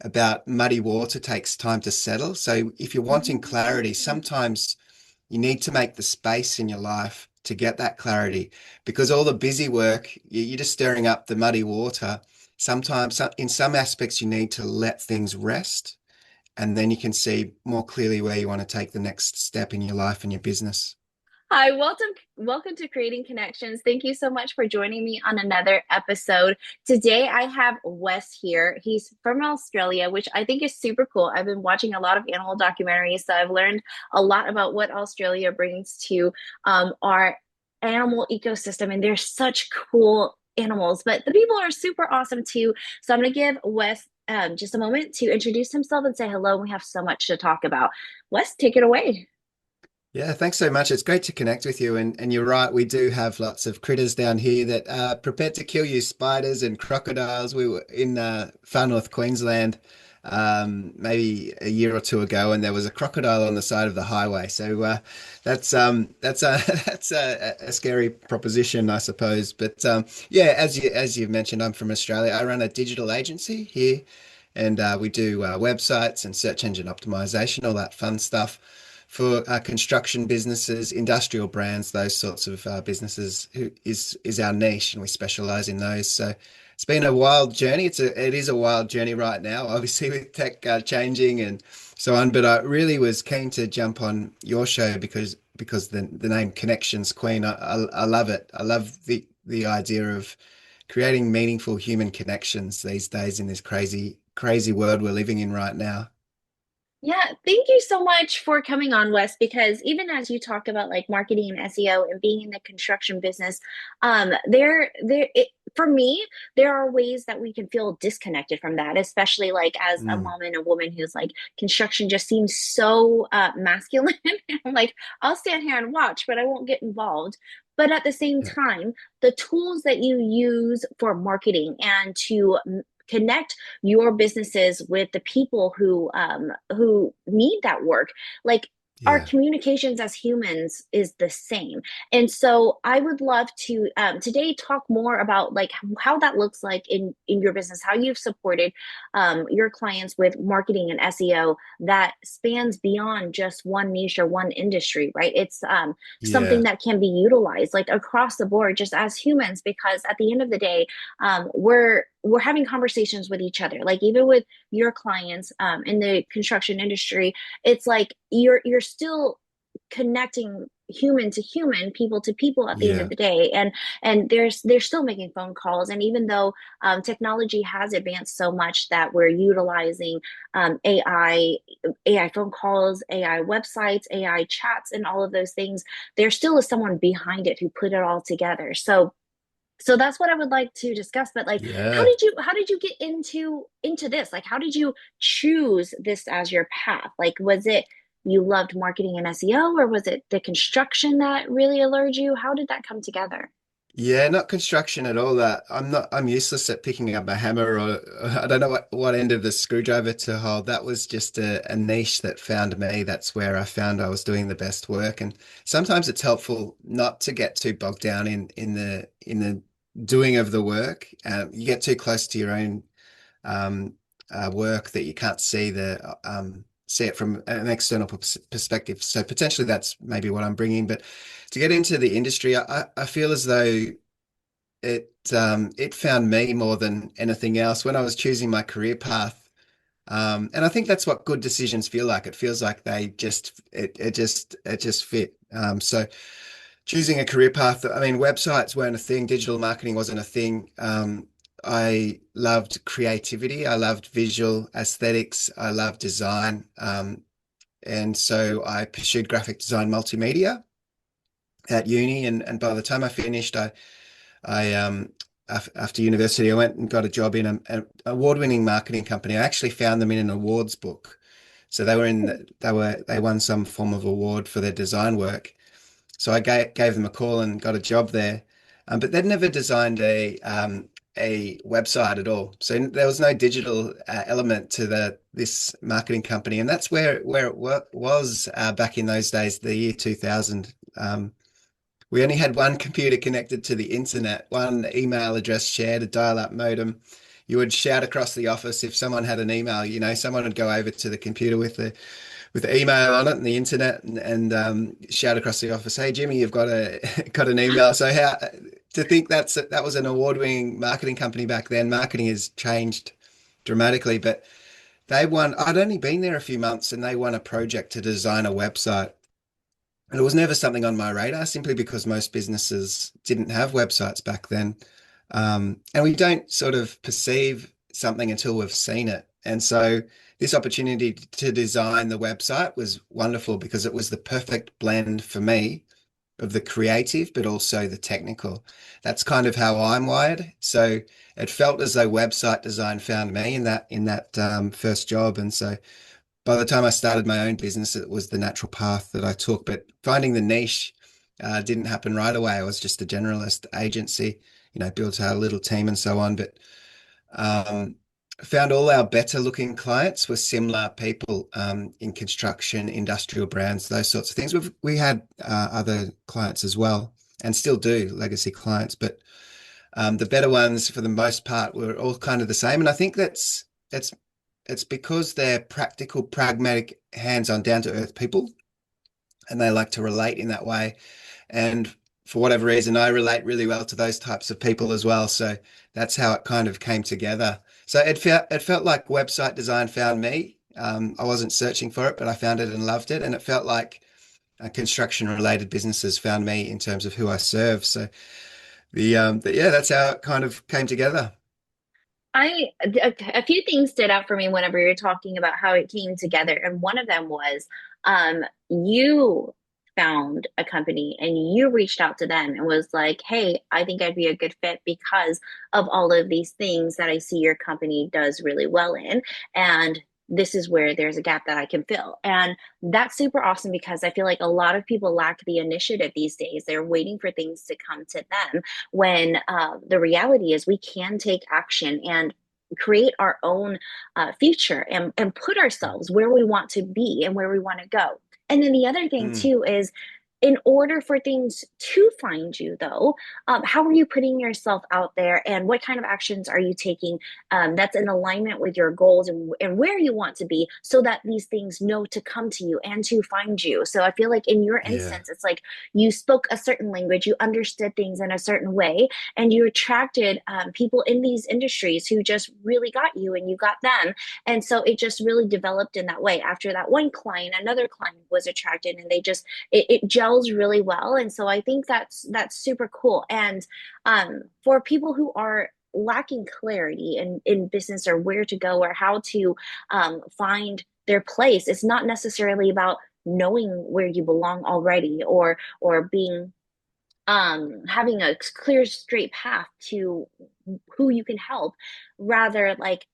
about muddy water takes time to settle. So if you're wanting clarity, Mm. sometimes you need to make the space in your life to get that clarity because all the busy work, you're just stirring up the muddy water. Sometimes, in some aspects, you need to let things rest, and then you can see more clearly where you want to take the next step in your life and your business. Hi, welcome to Creating Connections. Thank you so much for joining me on another episode. Today I have Wes here. He's from Australia, which I think is super cool. I've been watching a lot of animal documentaries, so I've learned a lot about what Australia brings to our animal ecosystem, and they're such cool animals. But the people are super awesome too. So I'm going to give Wes just a moment to introduce himself and say hello. We have so much to talk about. Wes, take it away. Yeah, thanks so much. It's great to connect with you. And you're right, we do have lots of critters down here that are prepared to kill you, spiders and crocodiles. We were in far north Queensland maybe a year or two ago, and there was a crocodile on the side of the highway. So that's that's a scary proposition, I suppose. But yeah, as you've mentioned, I'm from Australia. I run a digital agency here, and we do websites and search engine optimization, all that fun stuff for construction businesses, industrial brands, those sorts of businesses is our niche, and we specialize in those. So it's been a wild journey. It is a wild journey right now, obviously with tech changing and so on. But I really was keen to jump on your show because the name Connections Queen, I love it. I love the idea of creating meaningful human connections these days in this crazy world we're living in right now. Yeah, thank you so much for coming on, Wes, because even as you talk about like marketing and SEO and being in the construction business, for me, there are ways that we can feel disconnected from that, especially like as a Mm, mom and a woman who's like construction just seems so masculine. I'm like, I'll stand here and watch, but I won't get involved. But at the same yeah, time, the tools that you use for marketing and to connect your businesses with the people who need that work, like our yeah. communications as humans is the same. And so I would love to today talk more about like how that looks like in your business, how you've supported your clients with marketing and SEO that spans beyond just one niche or one industry, right? It's something Yeah. that can be utilized like across the board just as humans, because at the end of the day, we're having conversations with each other, like even with your clients in the construction industry. It's like you're still connecting human to human, people to people at the end of Yeah. the day, and they're still making phone calls. And even though technology has advanced so much that we're utilizing AI phone calls, AI websites, AI chats, and all of those things, there still is someone behind it who put it all together. So that's what I would like to discuss. But like, Yeah. how did you get into this? Like, how did you choose this as your path? Like, was it you loved marketing and SEO, or was it the construction that really allured you? How did that come together? Yeah, not construction at all. I'm useless at picking up a hammer or I don't know what end of the screwdriver to hold. That was just a niche that found me. That's where I found I was doing the best work. And sometimes it's helpful not to get too bogged down in the doing of the work. You get too close to your own um, work that you can't see it from an external perspective. So potentially that's maybe what I'm bringing. But to get into the industry, I feel as though it found me more than anything else when I was choosing my career path. And I think that's what good decisions feel like. It feels like it just fit. So choosing a career path, I mean, websites weren't a thing, digital marketing wasn't a thing. I loved creativity, I loved visual aesthetics, I loved design. And so I pursued graphic design multimedia at uni. And by the time I finished, I after university, I went and got a job in an award-winning marketing company. I actually found them in an awards book. So they won some form of award for their design work. So I gave them a call and got a job there. But they'd never designed a website at all. So there was no digital element to this marketing company, and that's where it was back in those days, the year 2000. We only had one computer connected to the internet, one email address shared, a dial-up modem. you would shout across the office if someone had an email. Someone would go over to the computer with the email on it and the internet, and shout across the office, "Hey Jimmy, you've got a got an email." So how to think that was an award-winning marketing company back then. Marketing has changed dramatically, but they won. I'd only been there a few months, and they won a project to design a website. And it was never something on my radar simply because most businesses didn't have websites back then. And we don't sort of perceive something until we've seen it. And so this opportunity to design the website was wonderful because it was the perfect blend for me of the creative, but also the technical. That's kind of how I'm wired. So it felt as though website design found me in that first job. And so by the time I started my own business, it was the natural path that I took. But finding the niche didn't happen right away. I was just a generalist agency, built out a little team and so on. But um, found all our better looking clients were similar people in construction, industrial brands, those sorts of things. We had other clients as well, and still do, legacy clients. But the better ones, for the most part, were all kind of the same. And I think that's it's because they're practical, pragmatic, hands-on, down-to-earth people, and they like to relate in that way. And for whatever reason, I relate really well to those types of people as well. So that's how it kind of came together. So it felt like website design found me. I wasn't searching for it, but I found it and loved it. And it felt like construction-related businesses found me in terms of who I serve. So yeah, that's how it kind of came together. A few things stood out for me whenever you're talking about how it came together, and one of them was you found a company and you reached out to them and was like, "Hey, I think I'd be a good fit because of all of these things that I see your company does really well in, and this is where there's a gap that I can fill." And that's super awesome because I feel like a lot of people lack the initiative these days. They're waiting for things to come to them when the reality is we can take action and create our own future and put ourselves where we want to be and where we want to go. And then the other thing Mm, too is in order for things to find you though, how are you putting yourself out there and what kind of actions are you taking that's in alignment with your goals and where you want to be so that these things know to come to you and to find you. So I feel like in your yeah, instance, it's like you spoke a certain language, you understood things in a certain way, and you attracted people in these industries who just really got you and you got them. And so it just really developed in that way. After that one client, another client was attracted and they just it gels really well. And so I think that's super cool. And for people who are lacking clarity in business or where to go or how to find their place, it's not necessarily about knowing where you belong already or being having a clear straight path to who you can help, rather like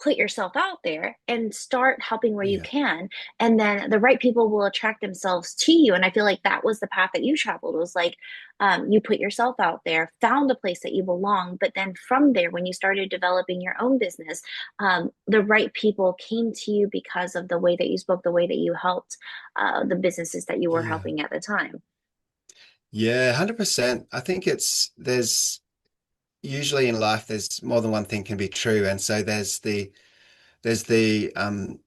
put yourself out there and start helping where you yeah, can, and then the right people will attract themselves to you. And I feel like that was the path that you traveled, was like you put yourself out there, found a place that you belong, but then from there when you started developing your own business, the right people came to you because of the way that you spoke, the way that you helped the businesses that you were yeah. helping at the time. Yeah, 100%. I think there's usually in life there's more than one thing can be true. And so there's the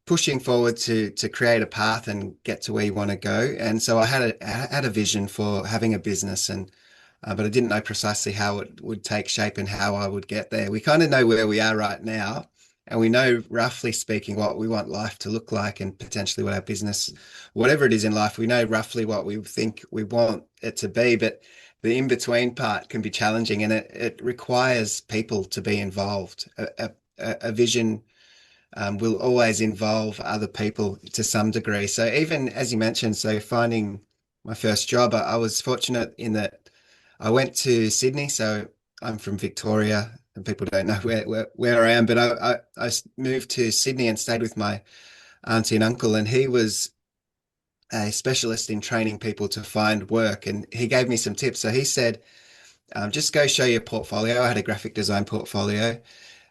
pushing forward to create a path and get to where you want to go. And so I had a vision for having a business, and but I didn't know precisely how it would take shape and how I would get there. We kind of know where we are right now, and we know, roughly speaking, what we want life to look like, and potentially what our business, whatever it is in life, we know roughly what we think we want it to be. But the in-between part can be challenging, and it requires people to be involved. A vision will always involve other people to some degree. So even as you mentioned, so finding my first job, I was fortunate in that I went to Sydney. So I'm from Victoria, and people don't know where I am, but I moved to Sydney and stayed with my auntie and uncle, and he was a specialist in training people to find work, and he gave me some tips. So he said, just go show your portfolio. I had a graphic design portfolio,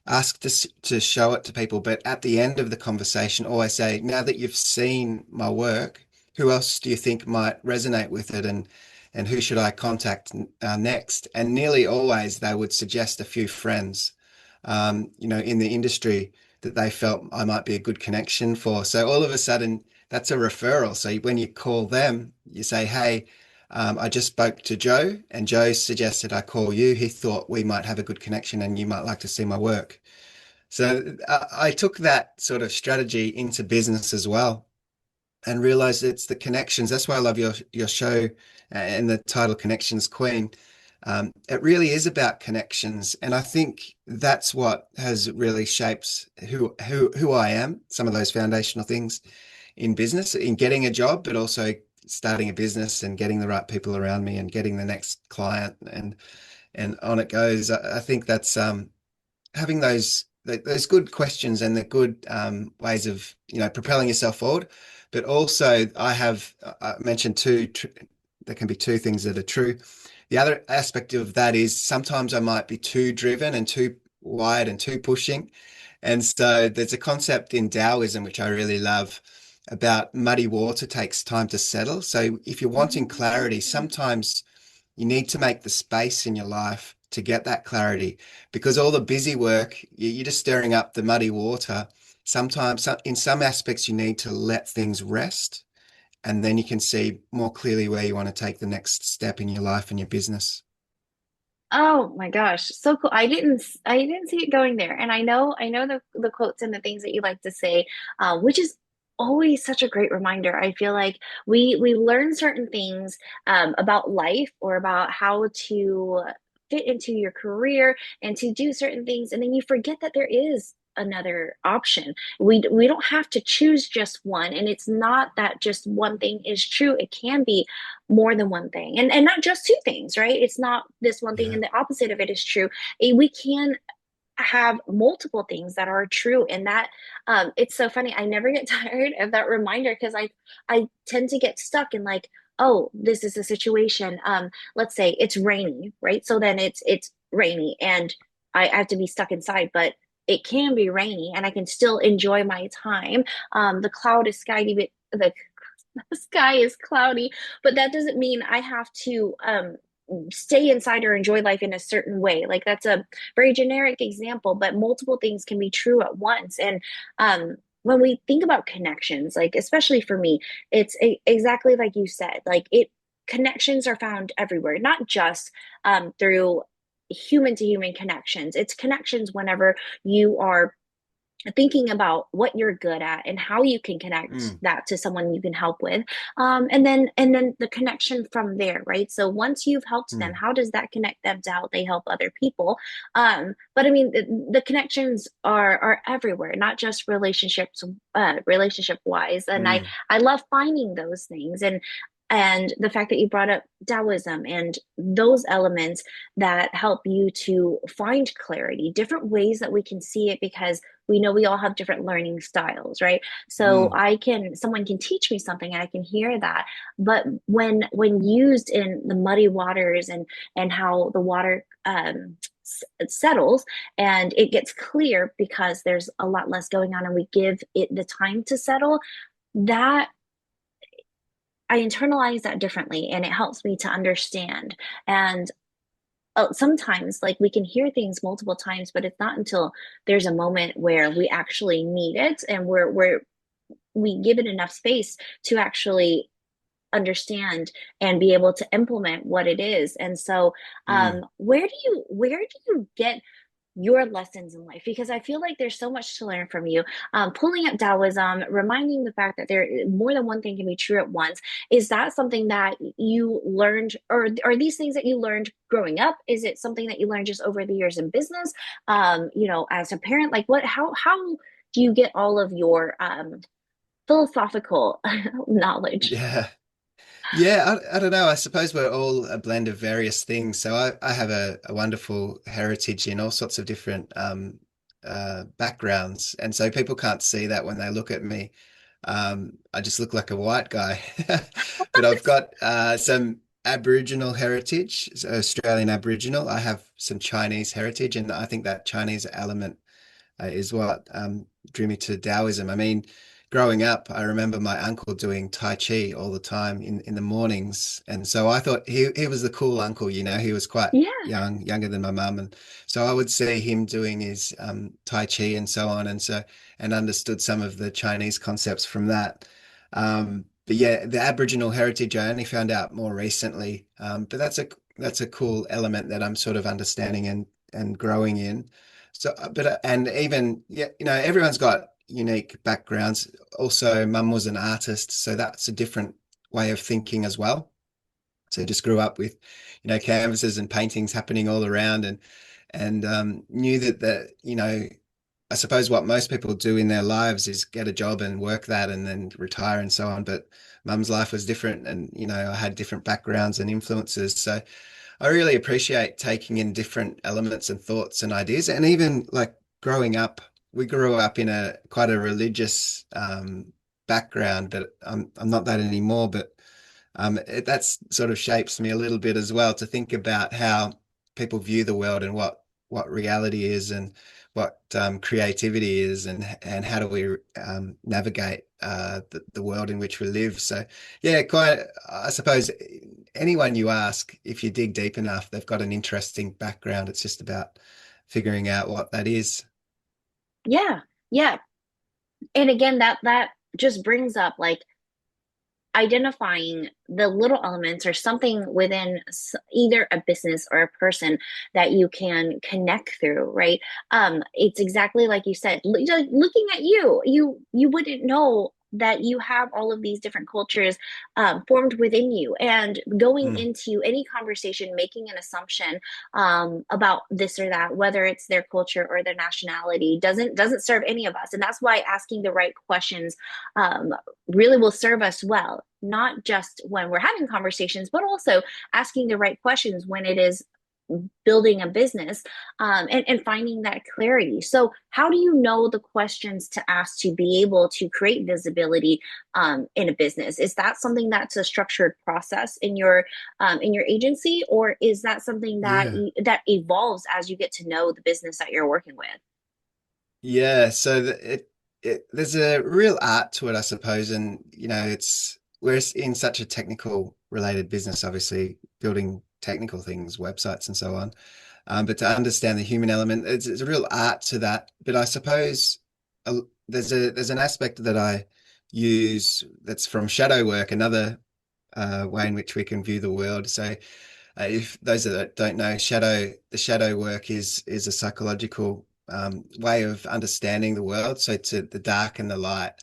ask to show it to people, but at the end of the conversation, always say, now that you've seen my work, who else do you think might resonate with it, and who should I contact next? And nearly always they would suggest a few friends. in the industry that they felt I might be a good connection for. So all of a sudden, that's a referral. So when you call them, you say, hey, I just spoke to Joe, and Joe suggested I call you. He thought we might have a good connection and you might like to see my work. So I took that sort of strategy into business as well and realized it's the connections. That's why I love your show and the title Connections Queen. It really is about connections, and I think that's what has really shaped who I am. Some of those foundational things in business, in getting a job, but also starting a business and getting the right people around me and getting the next client, and on it goes. I think that's having those good questions and the good ways of propelling yourself forward. But also, I mentioned there can be two things that are true. The other aspect of that is sometimes I might be too driven and too wide and too pushing. And so there's a concept in Taoism which I really love about muddy water takes time to settle. So if you're wanting clarity, sometimes you need to make the space in your life to get that clarity, because all the busy work, you're just stirring up the muddy water. Sometimes, in some aspects, you need to let things rest, and then you can see more clearly where you want to take the next step in your life and your business. Oh my gosh, so cool. I didn't see it going there. And I know the quotes and the things that you like to say, which is always such a great reminder. I feel like we learn certain things about life or about how to fit into your career and to do certain things, and then you forget that there is another option. We don't have to choose just one, and it's not that just one thing is true. It can be more than one thing, and not just two things, right? It's not this one thing Yeah. and the opposite of it is true. We can have multiple things that are true, and that it's so funny. I never get tired of that reminder because I tend to get stuck in like, oh, this is a situation. Let's say it's rainy, right? So then it's rainy and I have to be stuck inside, but it can be rainy and I can still enjoy my time. The cloud is sky, the sky is cloudy, but that doesn't mean I have to stay inside or enjoy life in a certain way. Like that's a very generic example, but multiple things can be true at once. And when we think about connections, like especially for me, it's exactly like you said. Like it connections are found everywhere, not just through human to human connections. It's connections whenever you are thinking about what you're good at and how you can connect Mm, that to someone you can help with, and then the connection from there, right? So once you've helped them, mm, how does that connect them to how they help other people? But I mean the connections are everywhere, not just relationships, relationship wise, and I mm, I love finding those things, and the fact that you brought up Taoism and those elements that help you to find clarity, different ways that we can see it, because we know we all have different learning styles, right? So mm, someone can teach me something and I can hear that. But when used in the muddy waters and how the water settles and it gets clear because there's a lot less going on and we give it the time to settle, that I internalize that differently and it helps me to understand. And sometimes, like, we can hear things multiple times, but it's not until there's a moment where we actually need it and we give it enough space to actually understand and be able to implement what it is. And so, mm. where do you get your lessons in life? Because I feel like there's so much to learn from you. Pulling up Taoism, reminding the fact that there more than one thing can be true at once. Is that something that you learned, or are these things that you learned growing up? Is it something that you learned just over the years in business? As a parent, like what? How do you get all of your philosophical knowledge? Yeah. Yeah, I don't know. I suppose we're all a blend of various things. So I have a wonderful heritage in all sorts of different backgrounds. And so people can't see that when they look at me. I just look like a white guy. But I've got some Aboriginal heritage, so Australian Aboriginal. I have some Chinese heritage, and I think that Chinese element is what drew me to Taoism. I mean, growing up, I remember my uncle doing Tai Chi all the time in the mornings. And so I thought he was the cool uncle, he was quite Yeah. younger than my mum. And so I would see him doing his Tai Chi and so on. And understood some of the Chinese concepts from that. But yeah, the Aboriginal heritage I only found out more recently. But that's a cool element that I'm sort of understanding and growing in. So, and even yeah, everyone's got unique backgrounds. Also, mum was an artist, so that's a different way of thinking as well. So just grew up with, canvases and paintings happening all around, and knew that I suppose what most people do in their lives is get a job and work that and then retire and so on. But mum's life was different, and I had different backgrounds and influences. So I really appreciate taking in different elements and thoughts and ideas. And even like growing up, we grew up in a quite a religious background, but I'm not that anymore. But that's sort of shapes me a little bit as well to think about how people view the world and what reality is and what creativity is and how do we navigate the world in which we live. So yeah, quite I suppose anyone you ask, if you dig deep enough, they've got an interesting background. It's just about figuring out what that is. Yeah. Yeah. And again, that just brings up like identifying the little elements or something within either a business or a person that you can connect through, right? It's exactly like you said, looking at you wouldn't know that you have all of these different cultures formed within you, and going Mm, into any conversation making an assumption about this or that, whether it's their culture or their nationality, doesn't serve any of us. And that's why asking the right questions really will serve us well, not just when we're having conversations, but also asking the right questions when it is building a business, and finding that clarity. So, how do you know the questions to ask to be able to create visibility in a business? Is that something that's a structured process in your agency, or is that something that yeah. that evolves as you get to know the business that you're working with? Yeah, so there's a real art to it, I suppose, and we're in such a technical related business, obviously building technical things, websites and so on. But to understand the human element, it's a real art to that. But I suppose there's an aspect that I use that's from shadow work, another way in which we can view the world. So if those that don't know, the shadow work is a psychological way of understanding the world. So to the dark and the light,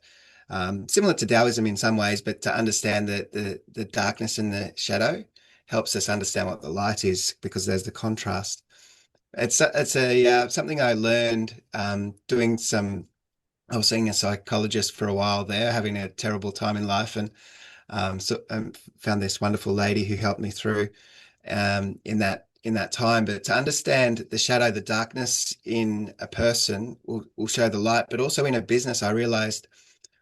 similar to Taoism in some ways, but to understand the darkness and the shadow helps us understand what the light is because there's the contrast. It's something I learned doing some. I was seeing a psychologist for a while there, having a terrible time in life, and found this wonderful lady who helped me through in that time. But to understand the shadow, the darkness in a person will show the light. But also in a business, I realized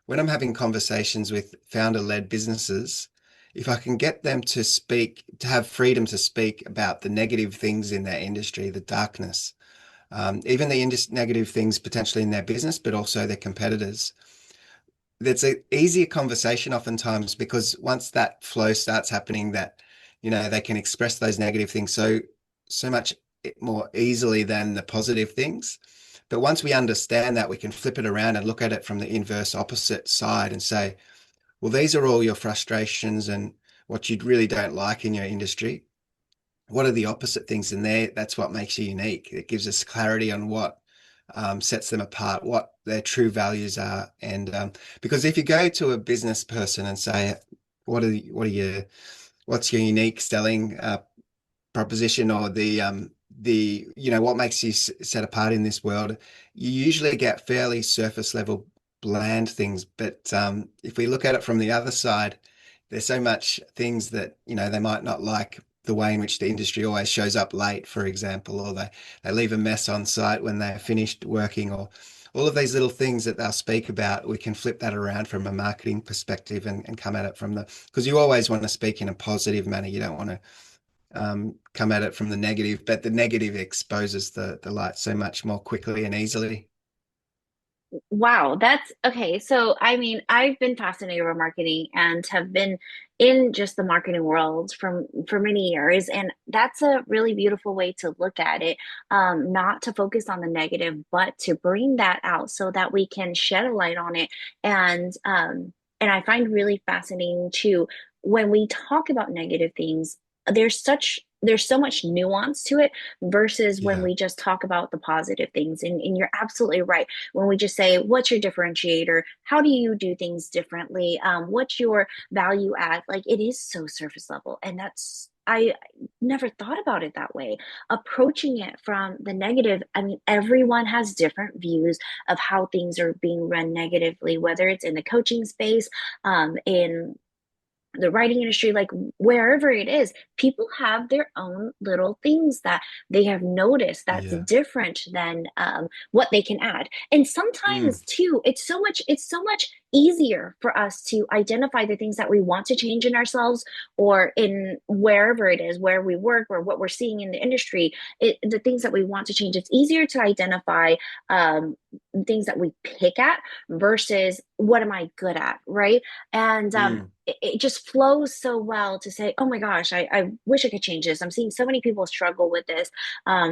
when I'm having conversations with founder-led businesses, if I can get them to speak, to have freedom to speak about the negative things in their industry, the darkness, even the negative things potentially in their business, but also their competitors, that's an easier conversation oftentimes because once that flow starts happening, that they can express those negative things so much more easily than the positive things. But once we understand that, we can flip it around and look at it from the inverse opposite side and say, well, these are all your frustrations and what you really don't like in your industry. What are the opposite things in there? That's what makes you unique. It gives us clarity on what sets them apart, what their true values are. And because if you go to a business person and say, what's your unique selling proposition or the what makes you set apart in this world, you usually get fairly surface level bland things. But if we look at it from the other side, there's so much things that they might not like the way in which the industry always shows up late, for example, or they leave a mess on site when they're finished working, or all of these little things that they'll speak about. We can flip that around from a marketing perspective and come at it from because you always want to speak in a positive manner. You don't want to come at it from the negative, but the negative exposes the light so much more quickly and easily. Wow, that's okay. So, I mean, I've been fascinated with marketing and have been in just the marketing world for many years, and that's a really beautiful way to look at it. Not to focus on the negative, but to bring that out so that we can shed a light on it. And I find really fascinating too when we talk about negative things. There's so much nuance to it versus when Yeah. we just talk about the positive things. And you're absolutely right when we just say, what's your differentiator? How do you do things differently? What's your value add? Like it is so surface level. And I never thought about it that way. Approaching it from the negative, I mean, everyone has different views of how things are being run negatively, whether it's in the coaching space, in the writing industry, like wherever it is, people have their own little things that they have noticed that's Yeah. different than what they can add. And Mm. sometimes too, it's so much easier for us to identify the things that we want to change in ourselves or in wherever it is, where we work or what we're seeing in the industry, the things that we want to change. It's easier to identify things that we pick at versus what am I good at, right? And Mm. it just flows so well to say, oh my gosh, I wish I could change this. I'm seeing so many people struggle with this.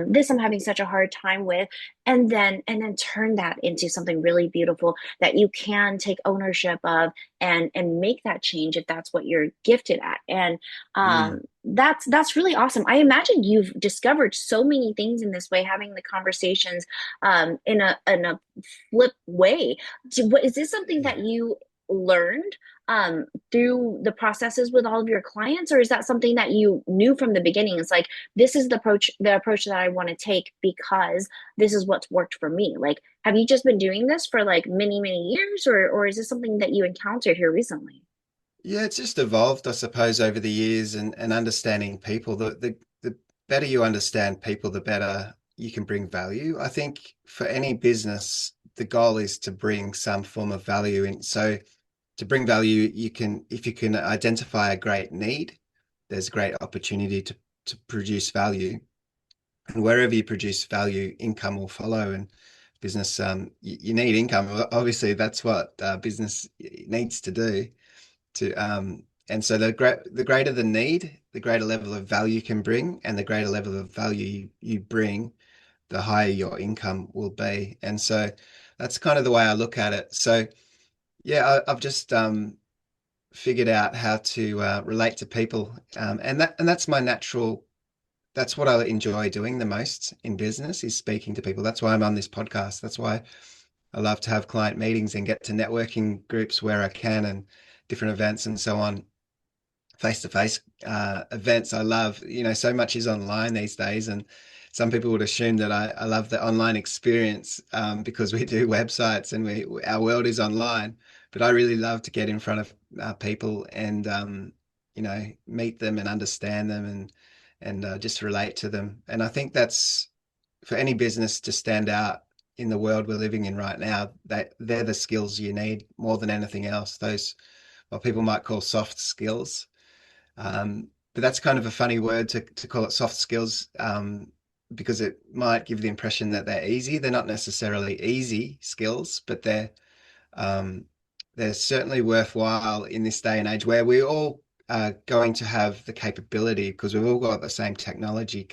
This I'm having such a hard time with. And then turn that into something really beautiful that you can take ownership of and make that change if that's what you're gifted at. And Mm. that's really awesome. I imagine you've discovered so many things in this way, having the conversations in a flip way. What is this something that Yeah. you learned through the processes with all of your clients, or is that something that you knew from the beginning? It's like this is the approach that I want to take because this is what's worked for me. Like, have you just been doing this for like many years, or is this something that you encountered here recently? Yeah, it's just evolved, I suppose, over the years and understanding people. The better you understand people, the better you can bring value. I think for any business, the goal is to bring some form of value in. So to bring value, you can, if you can identify a great need, there's a great opportunity to produce value. And wherever you produce value, income will follow. And business, you need income. Obviously, that's what business needs to do and so the greater the need, the greater level of value you can bring, and the greater level of value you bring, the higher your income will be. And so that's kind of the way I look at it. So yeah, I've just figured out how to relate to people, and that's my natural. That's what I enjoy doing the most in business is speaking to people. That's why I'm on this podcast. That's why I love to have client meetings and get to networking groups where I can and different events and so on face-to-face events. I love, so much is online these days, and some people would assume that I love the online experience because we do websites and our world is online. But I really love to get in front of people and meet them and understand them and just relate to them. And I think that's for any business to stand out in the world we're living in right now. That they're the skills you need more than anything else. Those what people might call soft skills, but that's kind of a funny word to call it soft skills because it might give the impression that they're easy. They're not necessarily easy skills, but um, they're certainly worthwhile in this day and age where we all are going to have the capability because we've all got the same technology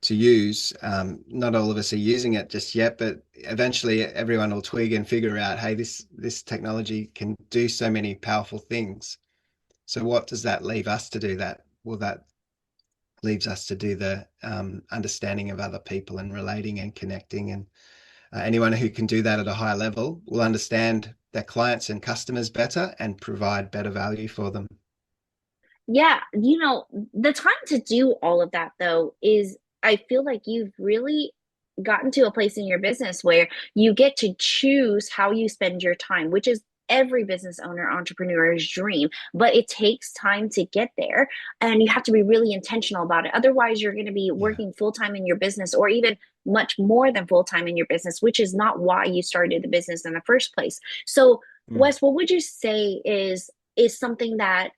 to use. Not all of us are using it just yet, but eventually everyone will twig and figure out, hey, this technology can do so many powerful things. So what does that leave us to do that? Well, that leaves us to do the understanding of other people and relating and connecting. And anyone who can do that at a high level will understand their clients and customers better and provide better value for them. Yeah, the time to do all of that though is I feel like you've really gotten to a place in your business where you get to choose how you spend your time, which is every business owner, entrepreneur's dream, but it takes time to get there and you have to be really intentional about it. Otherwise, you're going to be Yeah. working full time in your business or even much more than full time in your business, which is not why you started the business in the first place. So, Mm. Wes, what would you say is something that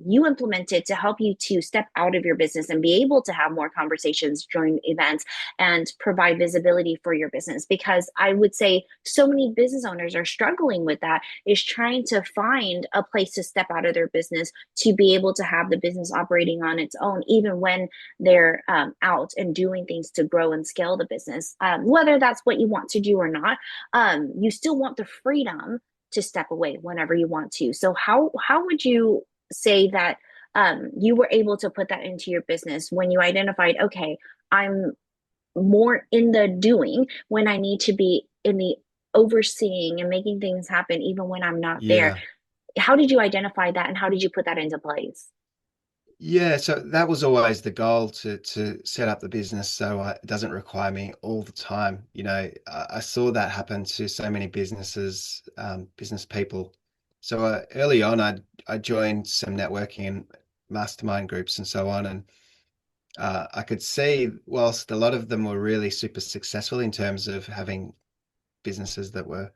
you implemented to help you to step out of your business and be able to have more conversations during events and provide visibility for your business? Because I would say so many business owners are struggling with that, is trying to find a place to step out of their business to be able to have the business operating on its own, even when they're out and doing things to grow and scale the business. Whether that's what you want to do or not, you still want the freedom to step away whenever you want to. So how would you say that you were able to put that into your business when you identified, okay, I'm more in the doing when I need to be in the overseeing and making things happen even when I'm not there? Yeah. How did you identify that and how did you put that into place? Yeah, so that was always the goal to set up the business so it doesn't require me all the time. I saw that happen to so many businesses, business people. So early on, I joined some networking and mastermind groups and so on, and I could see whilst a lot of them were really super successful in terms of having businesses that were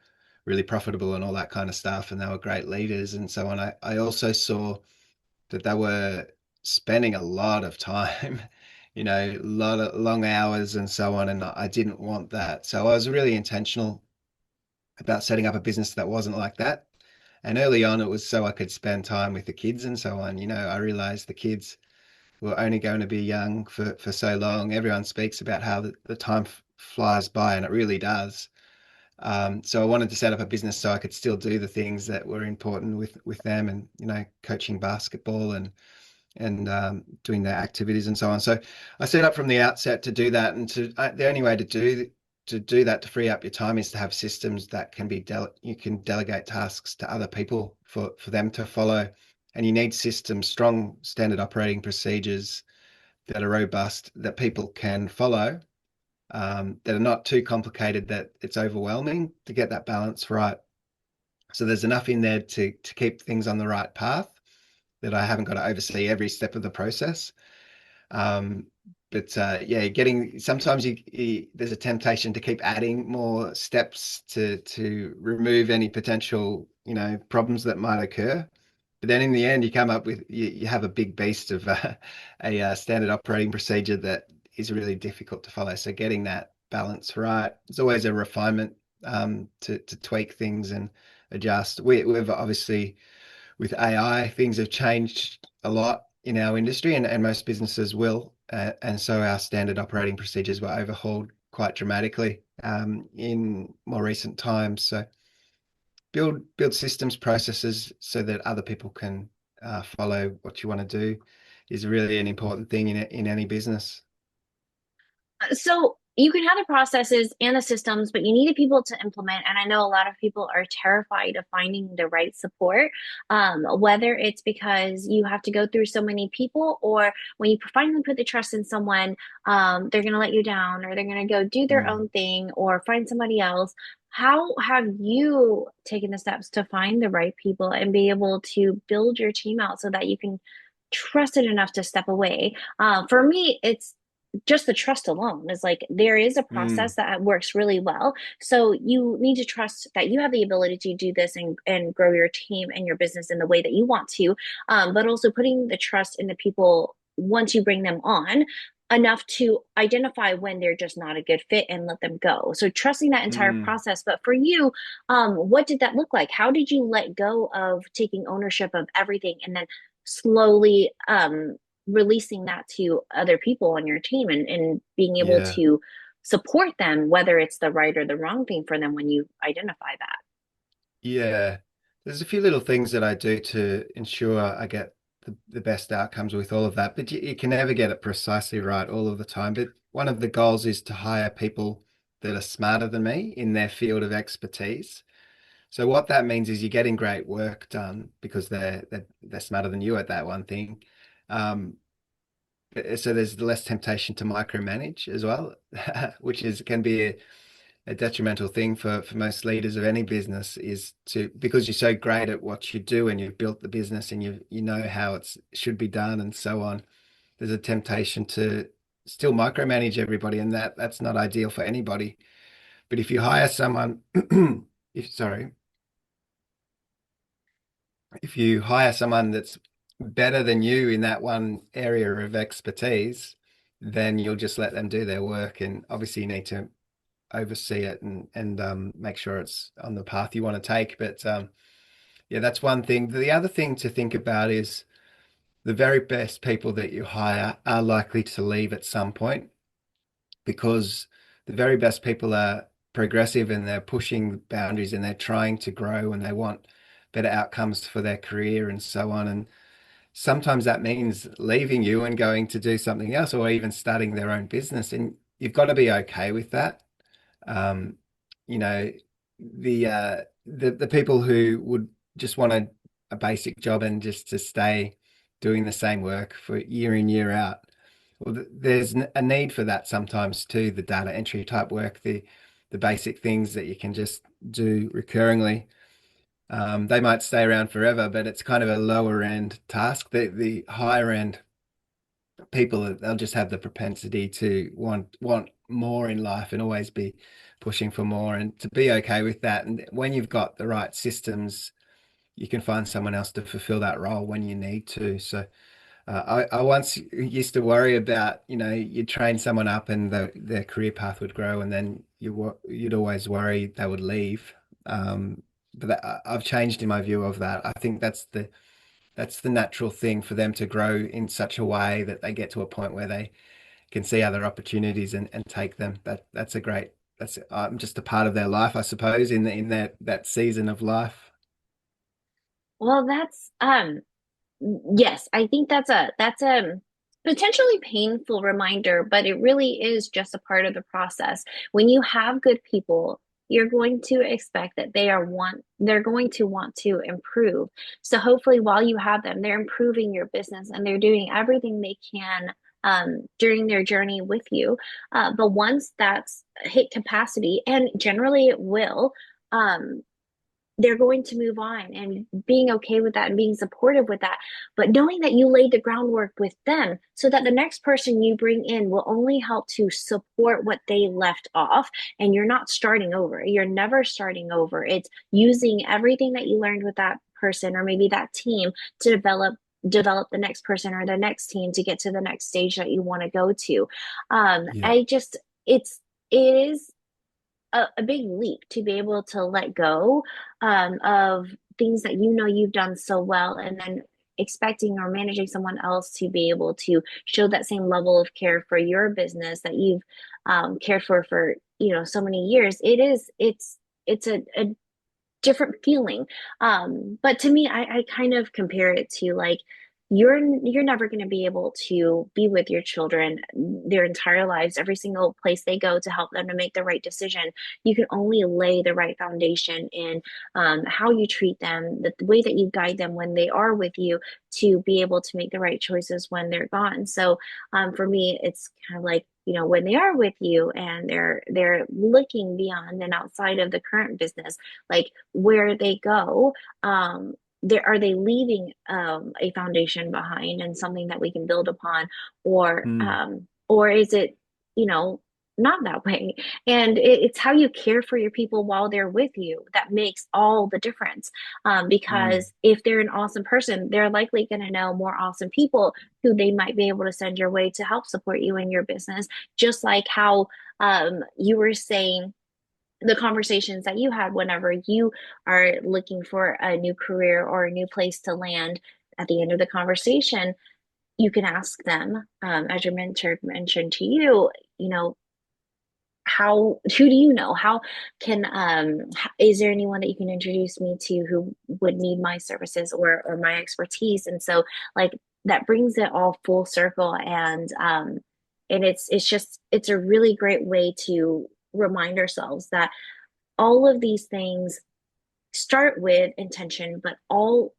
really profitable and all that kind of stuff, and they were great leaders and so on. I also saw that they were spending a lot of time, a lot of long hours and so on. And I didn't want that. So I was really intentional about setting up a business that wasn't like that. And early on, it was so I could spend time with the kids and so on. I realized the kids were only going to be young for so long. Everyone speaks about how the time flies by, and it really does. So I wanted to set up a business so I could still do the things that were important with them, and coaching basketball and doing their activities and so on. So I set up from the outset to do that, and the only way to do that, to free up your time, is to have systems that can be you can delegate tasks to other people for them to follow. And you need systems, strong standard operating procedures that are robust, that people can follow, that are not too complicated that it's overwhelming, to get that balance right. So there's enough in there to keep things on the right path, that I haven't got to oversee every step of the process. Um, but yeah, getting sometimes there's a temptation to keep adding more steps to remove any potential problems that might occur. But then in the end, you come up with you have a big beast of a standard operating procedure that is really difficult to follow. So getting that balance right, it's always a refinement, to tweak things and adjust. We've obviously, with AI, things have changed a lot in our industry, and most businesses will. And so our standard operating procedures were overhauled quite dramatically in more recent times. So build systems, processes, so that other people can follow what you want to do, is really an important thing in any business. So you can have the processes and the systems, but you need people to implement. And I know a lot of people are terrified of finding the right support, whether it's because you have to go through so many people, or when you finally put the trust in someone, they're going to let you down, or they're going to go do their Mm. own thing or find somebody else. How have you taken the steps to find the right people and be able to build your team out so that you can trust it enough to step away? For me, it's just the trust alone is like there is a Mm. process that works really well. So you need to trust that you have the ability to do this and grow your team and your business in the way that you want to, but also putting the trust in the people once you bring them on enough to identify when they're just not a good fit and let them go. So trusting that entire Mm. process. But for you, what did that look like? How did you let go of taking ownership of everything and then slowly releasing that to other people on your team and being able Yeah. to support them, whether it's the right or the wrong thing for them when you identify that? Yeah, there's a few little things that I do to ensure I get the best outcomes with all of that, but you can never get it precisely right all of the time. But one of the goals is to hire people that are smarter than me in their field of expertise. So what that means is you're getting great work done because they're smarter than you at that one thing. Um, so there's less temptation to micromanage as well, which is can be a detrimental thing for most leaders of any business, is to, because you're so great at what you do and you've built the business and you know how it should be done and so on. There's a temptation to still micromanage everybody, and that's not ideal for anybody. But if you hire someone, if sorry, if you hire someone that's better than you in that one area of expertise, then you'll just let them do their work. And obviously, you need to oversee it and make sure it's on the path you want to take. But yeah, that's one thing. The other thing to think about is the very best people that you hire are likely to leave at some point because the very best people are progressive and they're pushing boundaries and they're trying to grow and they want better outcomes for their career and so on. And sometimes that means leaving you and going to do something else or even starting their own business. And you've got to be okay with that. Um, you know, the people who would just want a basic job and just to stay doing the same work for year in, year out. Well, there's a need for that sometimes too, the data entry type work, the basic things that you can just do recurringly. They might stay around forever, but it's kind of a lower end task. The higher end people, they'll just have the propensity to want more in life and always be pushing for more and to be okay with that. And when you've got the right systems, you can find someone else to fulfill that role when you need to. So I once used to worry about, you'd train someone up and their career path would grow, and then you'd always worry they would leave. But I've changed in my view of that. I think that's the natural thing for them to grow in such a way that they get to a point where they can see other opportunities and take them. That's just a part of their life, I suppose, in that season of life. Well, that's yes, I think that's a potentially painful reminder, but it really is just a part of the process. When you have good people, you're going to expect that they're going to want to improve. So hopefully while you have them, they're improving your business and they're doing everything they can during their journey with you. But once that's hit capacity, and generally it will, um, they're going to move on and being okay with that and being supportive with that, but knowing that you laid the groundwork with them so that the next person you bring in will only help to support what they left off, and you're not starting over. You're never starting over. It's using everything that you learned with that person or maybe that team to develop the next person or the next team to get to the next stage that you want to go to. Yeah. I just it is a big leap to be able to let go of things that you know you've done so well, and then expecting or managing someone else to be able to show that same level of care for your business that you've cared for so many years. It's a different feeling. But to me, I kind of compare it to like you're never going to be able to be with your children their entire lives, every single place they go to help them to make the right decision. You can only lay the right foundation in how you treat them, the way that you guide them when they are with you to be able to make the right choices when they're gone. So for me, it's kind of like when they are with you and they're looking beyond and outside of the current business, like where they go, are they leaving a foundation behind and something that we can build upon, Mm, or is it you know not that way? And it's how you care for your people while they're with you that makes all the difference. mm, Because if they're an awesome person, they're likely going to know more awesome people who they might be able to send your way to help support you in your business, just like how you were saying the conversations that you had whenever you are looking for a new career or a new place to land. At the end of the conversation, you can ask them, as your mentor mentioned to you, you know, who do you know? How can is there anyone that you can introduce me to who would need my services or my expertise? And so like that brings it all full circle, and it's a really great way to remind ourselves that all of these things start with intention, but all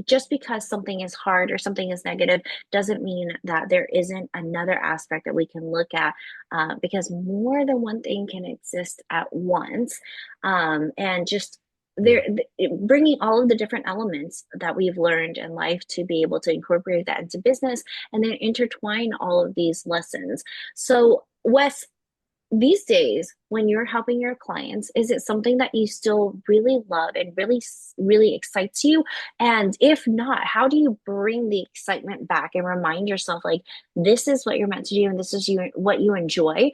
just because something is hard or something is negative doesn't mean that there isn't another aspect that we can look at, because more than one thing can exist at once. And just yeah. there bringing all of the different elements that we've learned in life to be able to incorporate that into business and then intertwine all of these lessons. So Wes, these days, when you're helping your clients, is it something that you still really love and really excites you? And if not, how do you bring the excitement back and remind yourself like this is what you're meant to do and this is what you enjoy?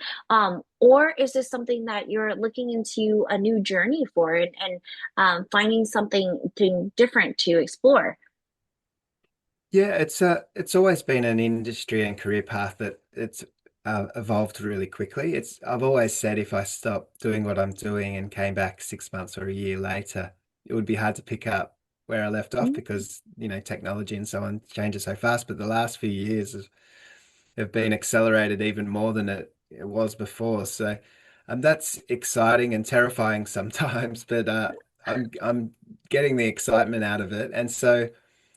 Or is this something that you're looking into a new journey for and finding something different to explore? Yeah, it's always been an industry and career path that it's evolved really quickly. It's I've always said if I stopped doing what I'm doing and came back 6 months or a year later, it would be hard to pick up where I left off because, technology and so on changes so fast. But the last few years have been accelerated even more than it was before. So, that's exciting and terrifying sometimes, but I'm getting the excitement out of it, and so.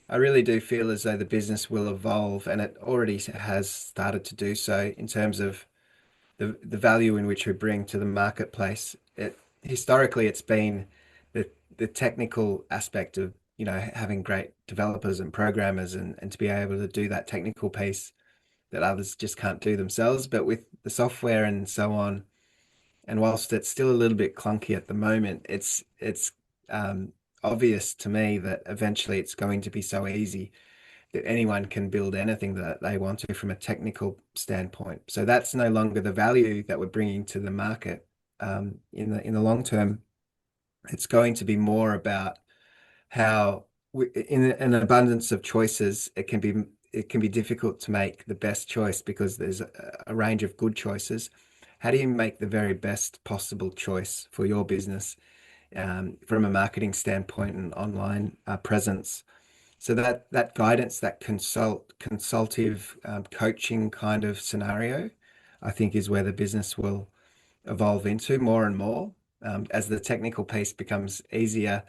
I really do feel as though the business will evolve, and it already has started to do so in terms of the value in which we bring to the marketplace. Historically, it's been the technical aspect of, having great developers and programmers and to be able to do that technical piece that others just can't do themselves. But with the software and so on, and whilst it's still a little bit clunky at the moment, it's obvious to me that eventually it's going to be so easy that anyone can build anything that they want to from a technical standpoint. So that's no longer the value that we're bringing to the market. In the long term, it's going to be more about how in an abundance of choices, it can be difficult to make the best choice because there's a range of good choices. How do you make the very best possible choice for your business, from a marketing standpoint and online presence? So that guidance, that consultative, coaching kind of scenario, I think is where the business will evolve into more and more, as the technical piece becomes easier.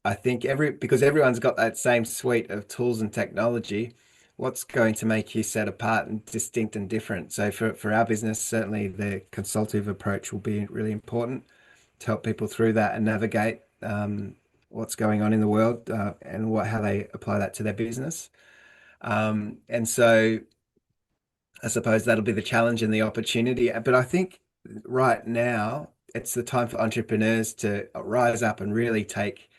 I think because everyone's got that same suite of tools and technology, what's going to make you set apart and distinct and different? So for our business, certainly the consultative approach will be really important to help people through that and navigate what's going on in the world, and how they apply that to their business. And so I suppose that'll be the challenge and the opportunity. But I think right now it's the time for entrepreneurs to rise up and really take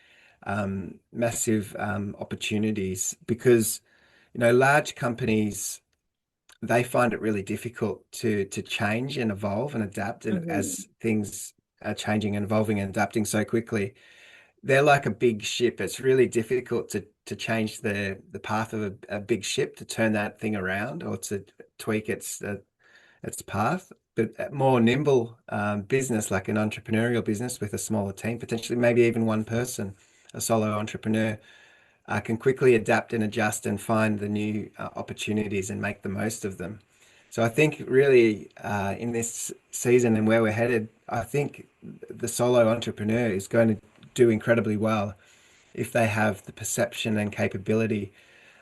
massive opportunities, because large companies, they find it really difficult to change and evolve and adapt, and Mhm. as things are changing and evolving and adapting so quickly, they're like a big ship. It's really difficult to change the path of a big ship, to turn that thing around or to tweak its path. But a more nimble business, like an entrepreneurial business with a smaller team, potentially maybe even one person, a solo entrepreneur, can quickly adapt and adjust and find the new opportunities and make the most of them. So I think really, in this season and where we're headed, I think the solo entrepreneur is going to do incredibly well if they have the perception and capability,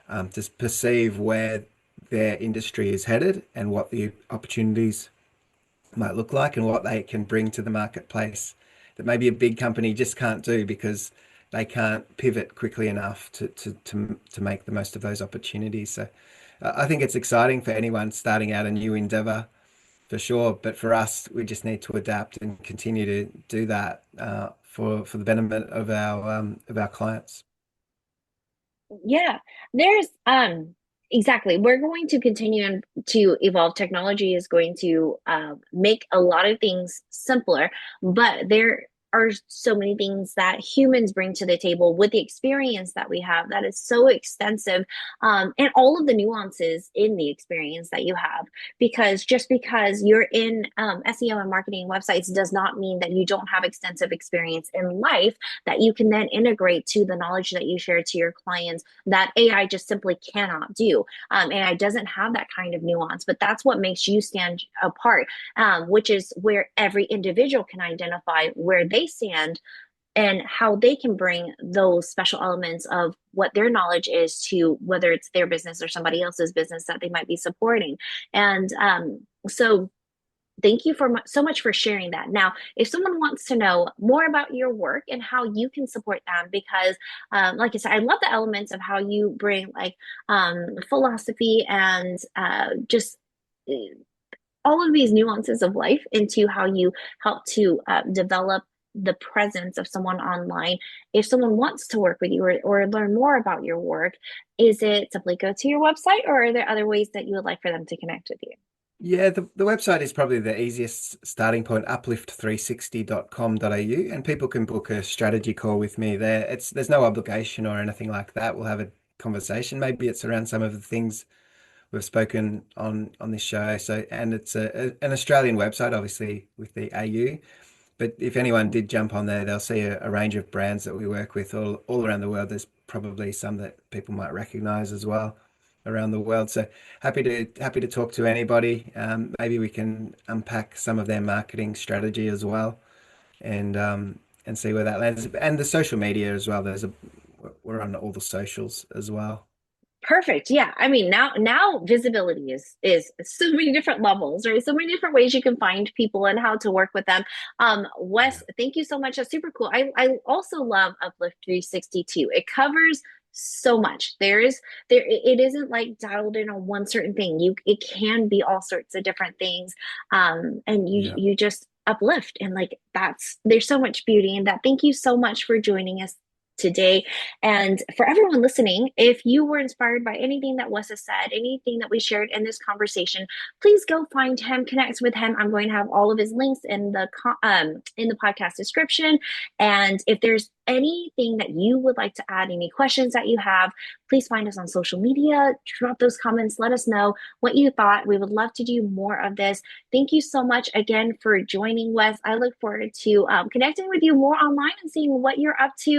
to perceive where their industry is headed and what the opportunities might look like and what they can bring to the marketplace that maybe a big company just can't do because they can't pivot quickly enough to make the most of those opportunities. So I think it's exciting for anyone starting out a new endeavor, for sure. But for us, we just need to adapt and continue to do that, for the benefit of our clients. Yeah, there's exactly. We're going to continue to evolve. Technology is going to make a lot of things simpler, but there are so many things that humans bring to the table with the experience that we have that is so extensive, and all of the nuances in the experience that you have. Because just because you're in SEO and marketing websites does not mean that you don't have extensive experience in life that you can then integrate to the knowledge that you share to your clients that AI just simply cannot do. AI doesn't have that kind of nuance, but that's what makes you stand apart, which is where every individual can identify where they stand and how they can bring those special elements of what their knowledge is to whether it's their business or somebody else's business that they might be supporting. And so thank you so much for sharing that. Now, if someone wants to know more about your work and how you can support them, because, like I said, I love the elements of how you bring like philosophy and just all of these nuances of life into how you help to develop the presence of someone online. If someone wants to work with you or learn more about your work, is it simply go to your website, or are there other ways that you would like for them to connect with you? Yeah, the website is probably the easiest starting point, uplift360.com.au, and people can book a strategy call with me there. There's no obligation or anything like that. We'll have a conversation. Maybe it's around some of the things we've spoken on this show. So, and it's an Australian website, obviously with the AU. But if anyone did jump on there, they'll see a range of brands that we work with all around the world. There's probably some that people might recognize as well around the world. So happy to talk to anybody. Maybe we can unpack some of their marketing strategy as well, and see where that lands. And the social media as well. We're on all the socials as well. Perfect. Yeah. I mean, now visibility is so many different levels, right? So many different ways you can find people and how to work with them. Yeah. Wes, thank you so much. That's super cool. I also love Uplift 360 too. It covers so much. It isn't like dialed in on one certain thing. It can be all sorts of different things. And Yeah. you just uplift, and like there's so much beauty in that. Thank you so much for joining us today. And for everyone listening, if you were inspired by anything that Wes has said, anything that we shared in this conversation, please go find him, connect with him. I'm going to have all of his links in the podcast description. And if there's anything that you would like to add, any questions that you have, please find us on social media. Drop those comments. Let us know what you thought. We would love to do more of this. Thank you so much again for joining, Wes. I look forward to connecting with you more online and seeing what you're up to